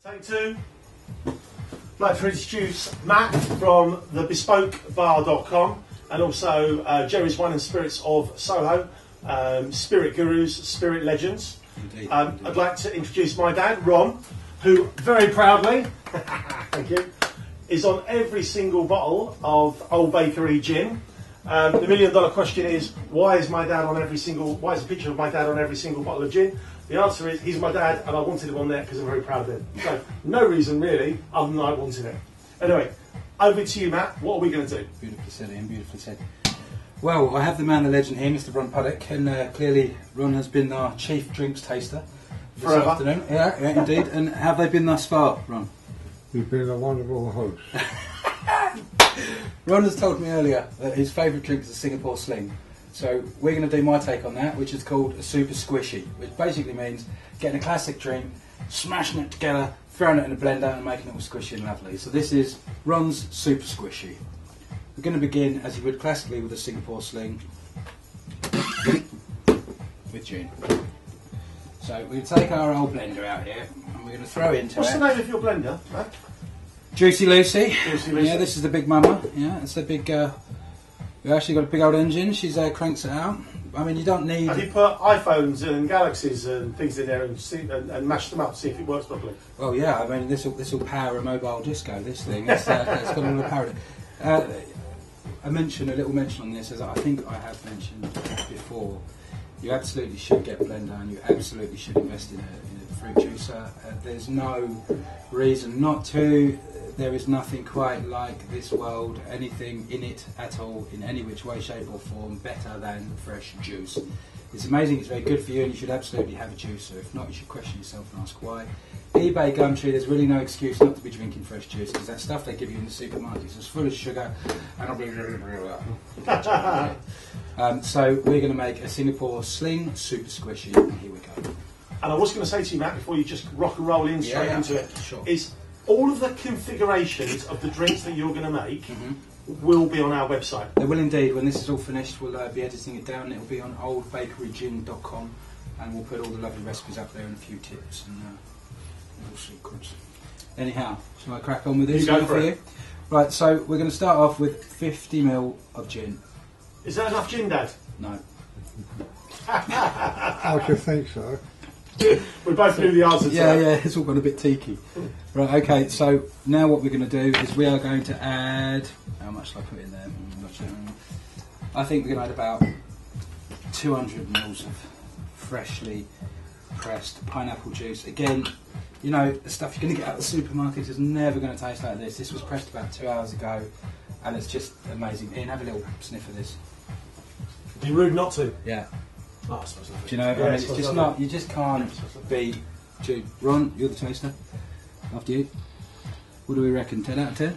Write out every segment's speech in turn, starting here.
Take two. I'd like to introduce Matt from thebespokebar.com and also Gerrys Wine Spirits of Soho, spirit gurus, spirit legends. Indeed. I'd like to introduce my dad, Ron, who very proudly, thank you, is on every single bottle of Old Bakery gin. The $1 million question is, why is a picture of my dad on every single bottle of gin? The answer is, he's my dad and I wanted him on there because I'm very proud of him. So, no reason really, other than I wanted it. Anyway, over to you, Matt. What are we going to do? Beautifully said, Ian, beautifully said. Well, I have the man, the legend here, Mr. Ron Puddock, and clearly Ron has been our chief drinks taster this Forever. afternoon. Yeah, indeed. And how have they been thus far, Ron? You've been a wonderful host. Ron has told me earlier that his favourite drink is a Singapore Sling. So we're going to do my take on that, which is called a super squishy, which basically means getting a classic drink, smashing it together, throwing it in a blender and making it all squishy and lovely. So this is Ron's super squishy. We're going to begin, as you would classically, with a Singapore Sling with gin. So we're going to take our old blender out here and we're going to throw into What's it. the name of your blender, Matt? Juicy Lucy. Juicy Lucy. Yeah, this is the big mama. Yeah, it's a big. We've actually got a big old engine. She's cranks it out. I mean, you don't need. Have you put iPhones and Galaxies and things in there and mash them up, see if it works properly? Well, yeah. I mean, this will power a mobile disco. This thing. It's got all the power. A little mention on this, as I think I have mentioned before. You absolutely should get a blender, and you absolutely should invest in a fruit juicer. There's no reason not to. There is nothing quite like this world, anything in it at all, in any which way, shape or form, better than fresh juice. It's amazing, it's very good for you, and you should absolutely have a juicer. If not, you should question yourself and ask why. eBay, Gumtree, there's really no excuse not to be drinking fresh juice, because that stuff they give you in the supermarkets is full of sugar and so we're going to make a Singapore Sling Super Squishy. Here we go. And I was going to say to you, Matt, before you just rock and roll in straight into it, sure. is all of the configurations of the drinks that you're going to make will be on our website. They will indeed. When this is all finished, we'll be editing it down. It'll be on oldbakerygin.com, and we'll put all the lovely recipes up there and a few tips and little secrets. Anyhow, shall I crack on with this? You go for it. Right, so we're going to start off with 50ml of gin. Is that enough gin, Dad? No. I should think so. We both knew the answer to Yeah, that. yeah, it's all gone a bit tiki. Right, okay, so now what we're going to do is we are going to add... How much shall I put in there? I think we're going to add about 200 ml of freshly pressed pineapple juice. Again, you know, the stuff you're going to get out of the supermarket is never going to taste like this. This was pressed about 2 hours ago, and it's just amazing. Ian, have a little sniff of this. Be rude not to. Yeah. Oh, I suppose not. Do you know, I mean, it's just not, you just can't be too... Ron, you're the taster. After you. What do we reckon, 10 out of 10?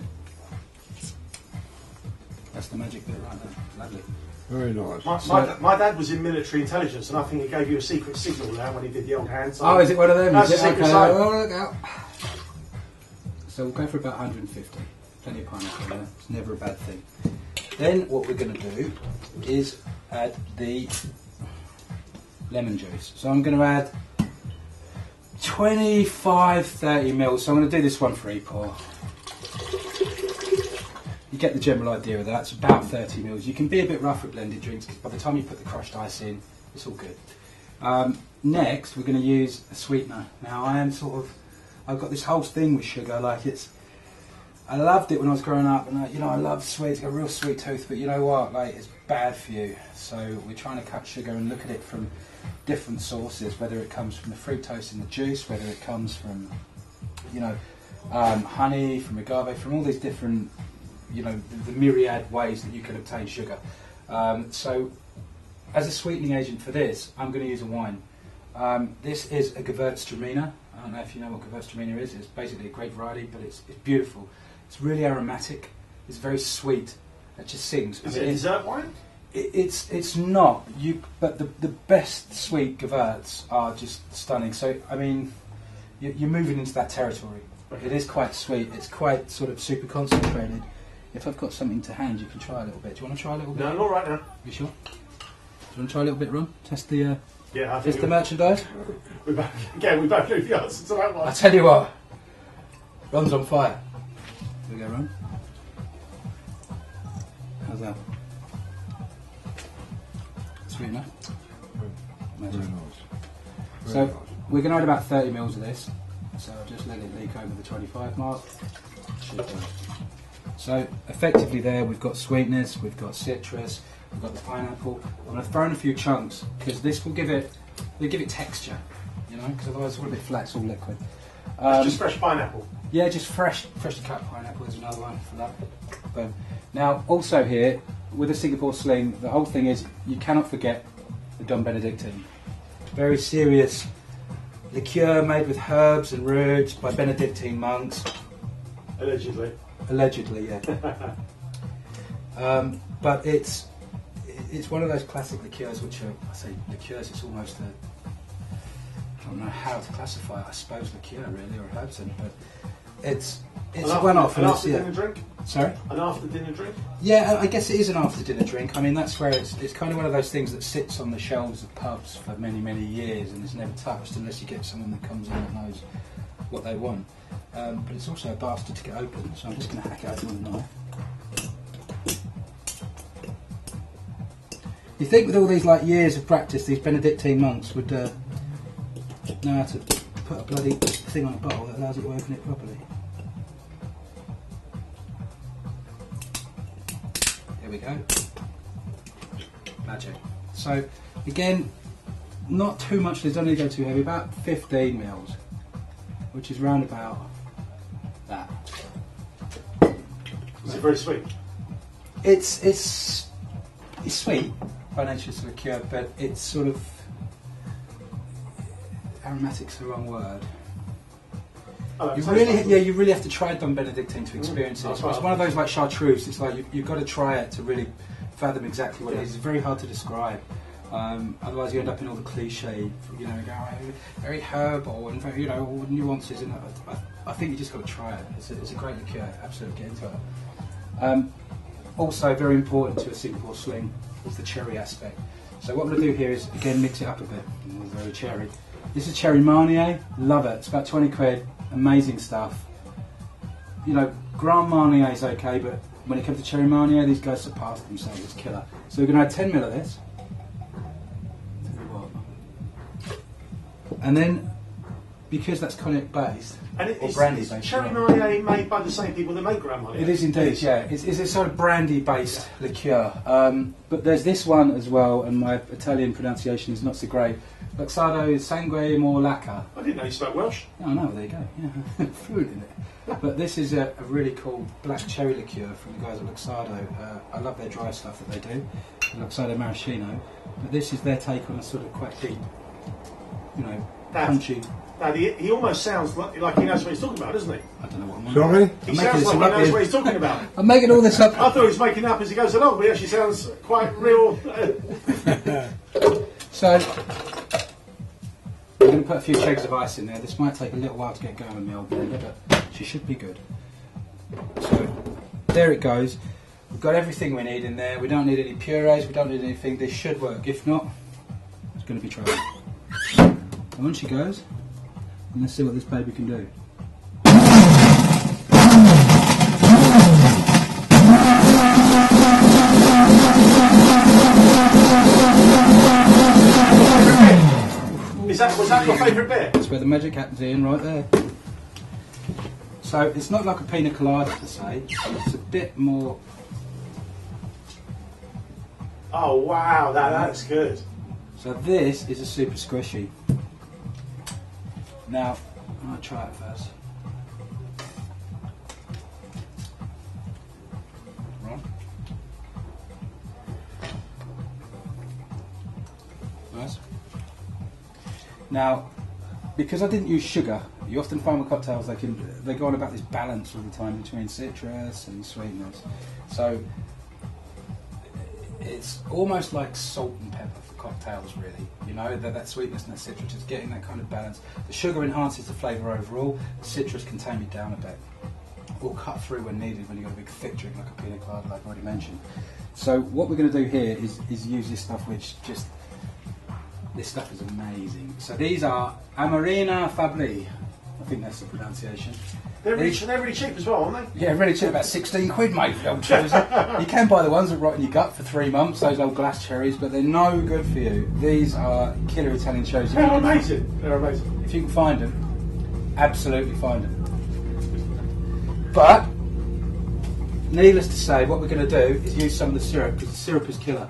That's the magic bit right there. Lovely. Very nice. My dad was in military intelligence, and I think he gave you a secret signal now when he did the old hand sign. Oh, is it one of them? That's Is a it? secret Okay, sign. well, look out. So we'll go for about 150. Plenty of pineapple there. It's never a bad thing. Then what we're going to do is add the lemon juice. So I'm going to add 25-30 ml. So I'm going to do this one for pour. You get the general idea of that. It's about 30 ml. You can be a bit rough with blended drinks because by the time you put the crushed ice in, it's all good. Next, we're going to use a sweetener. Now I've got this whole thing with sugar. I loved it when I was growing up, and I love sweets. Got a real sweet tooth, but you know what? It's bad for you. So we're trying to cut sugar and look at it from different sources. Whether it comes from the fructose in the juice, whether it comes from, honey, from agave, from all these different, the myriad ways that you can obtain sugar. So as a sweetening agent for this, I'm going to use a wine. This is a Gewürztraminer. I don't know if you know what Gewürztraminer is. It's basically a grape variety, but it's beautiful. It's really aromatic. It's very sweet. It just sings. Is it a dessert wine? It's not. But the best sweet Gewürz are just stunning. So I mean, you're moving into that territory. Okay. It is quite sweet. It's quite sort of super concentrated. If I've got something to hand, you can try a little bit. Do you want to try a little bit? No, not right now. You sure? Do you want to try a little bit, Ron? Test the. Yeah, I think test the merchandise. we both knew the answer to that one. I tell you what. Ron's on fire. Here we go, Ron. How's that? Sweet enough? Very nice. So we're going to add about 30 mils of this. So I'll just let it leak over the 25 mark. Should do. So effectively there we've got sweetness, we've got citrus, we've got the pineapple. I'm going to throw in a few chunks because this will give it texture, you know, because otherwise it's all a bit flat, it's all liquid. That's just fresh pineapple. Yeah, just freshly cut pineapple is another one for that. Boom. Now also here with the Singapore Sling, the whole thing is you cannot forget the Dom Benedictine. Very serious liqueur made with herbs and roots by Benedictine monks. Allegedly. Allegedly, yeah. But it's one of those classic liqueurs which are, I say liqueurs, it's almost a, I don't know how to classify it, I suppose liqueur really, or herbs, but it's a one-off. An after dinner drink? Sorry? An after dinner drink? Yeah, I guess it is an after dinner drink. I mean, that's where it's kind of one of those things that sits on the shelves of pubs for many, many years and is never touched unless you get someone that comes in and knows what they want. But it's also a bastard to get open, so I'm just going to hack it open with a knife. You think with all these like years of practice, these Benedictine monks would know how to put a bloody thing on a bottle that allows it to open it properly. There we go. Magic. So again, not too much, they don't need to go too heavy, about 15 mils, which is round about that. Is it very sweet? It's sweet by nature of liqueur, but it's sort of aromatic's the wrong word. You really have to try Dom Benedictine to experience it. It's one of those like chartreuse. It's like you've got to try it to really fathom exactly what it is. It's very hard to describe. Otherwise, you end up in all the cliche, you know, very herbal and very, you know, all the nuances. And I think you just got to try it. It's a great liqueur. Absolutely get into it. Also, very important to a Singapore Sling is the cherry aspect. So what I'm going to do here is again mix it up a bit. It's very cherry. This is cherry Marnier. Love it. It's about 20 quid. Amazing stuff. You know, Grand Marnier is okay, but when it comes to cherry Marnier, these guys surpass themselves. It's killer. So we're going to add 10 ml of this. And then, because that's cognac based, or brandy based. Cherry Marnier made by the same people that make Grand Marnier? It is indeed, yeah. It's a sort of brandy based liqueur. But there's this one as well, and my Italian pronunciation is not so great. Luxardo Sangue Morlacca. I didn't know you spoke Welsh. Oh no, there you go. Yeah, fluent in it. But this is a really cool black cherry liqueur from the guys at Luxardo. I love their dry stuff that they do, Luxardo Maraschino. But this is their take on a sort of quite deep, you know, punchy. Dad, he almost sounds like he knows what he's talking about, doesn't he? I don't know what I'm on. Sorry? He sounds like he knows what he's talking about. I'm making all this up. I thought he was making it up as he goes along, but he actually sounds quite real. So, we're going to put a few shakes of ice in there. This might take a little while to get going on the old blender, but she should be good. So, there it goes. We've got everything we need in there. We don't need any purees, we don't need anything. This should work. If not, it's going to be trouble. And on she goes. And let's see what this baby can do. Was that your favourite bit? That's where the magic happens, Ian, right there. So it's not like a pina colada per se, it's a bit more... Oh wow, that's good. So this is a super squishy. Now, I'm going to try it first. Right. Nice. Now, because I didn't use sugar, you often find with cocktails they go on about this balance all the time between citrus and sweetness. So it's almost like salt and pepper for cocktails, really. You know, that sweetness and that citrus is getting that kind of balance. The sugar enhances the flavour overall. The citrus can tame it down a bit, or cut through when needed when you've got a big thick drink like a pina colada, like I already mentioned. So what we're going to do here is use this stuff, which just, this stuff is amazing. So these are Amarena Fabli, I think that's the pronunciation. They're really cheap as well, aren't they? Yeah, really cheap, about 16 quid, mate, for the old cherries. You can buy the ones that rot in your gut for 3 months, those old glass cherries, but they're no good for you. These are killer Italian cherries. They're amazing. They're amazing. If you can find them, absolutely find them. But, needless to say, what we're going to do is use some of the syrup, because the syrup is killer.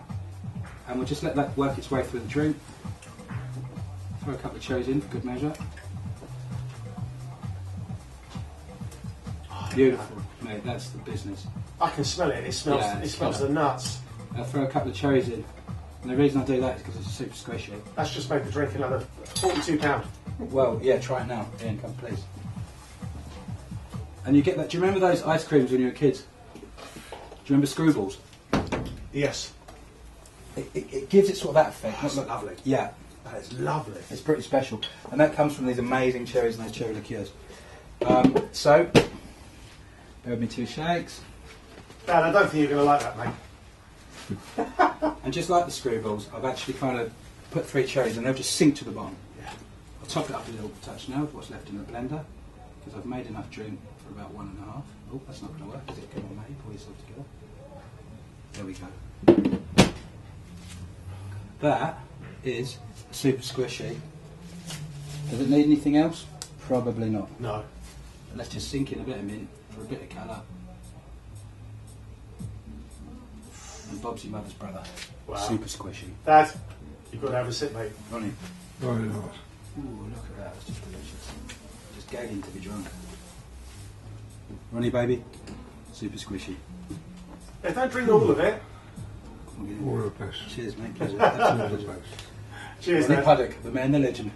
And we'll just let that work its way through the drink. Throw a couple of cherries in for good measure. Beautiful, mate, that's the business. I can smell it. It smells the nuts. I'll throw a couple of cherries in. And the reason I do that is because it's super squishy. That's just made the drink another £42. Well, yeah, try it now. Ian, come please. And you get that. Do you remember those ice creams when you were kids? Do you remember Screwballs? Yes. It gives it sort of that effect. That's lovely. Yeah. That is lovely. It's pretty special. And that comes from these amazing cherries and those cherry liqueurs. So, bear with me 2 shakes. Dan, I don't think you're going to like that, mate. And just like the Screwballs, I've actually kind of put 3 cherries and they'll just sink to the bottom. Yeah. I'll top it up a little touch now with what's left in the blender, because I've made enough drink for about 1.5. Oh, that's not going to work, is it? Come on, mate, pull yourself together. There we go. That is super squishy. Does it need anything else? Probably not. No. But let's just sink in a bit of mint for a bit of colour. And Bob's your mother's brother. Wow. Super squishy. Dad, you've got to have a sip, mate. Ronnie. Very nice. Ooh, look at that, it's just delicious. Just gagging to be drunk. Ronnie, baby, super squishy. Yeah, don't drink all of it. All the best. Cheers, mate. Pleasure. Absolute pleasure. Cheers, Ronnie Dad. Puddock, the man, the legend.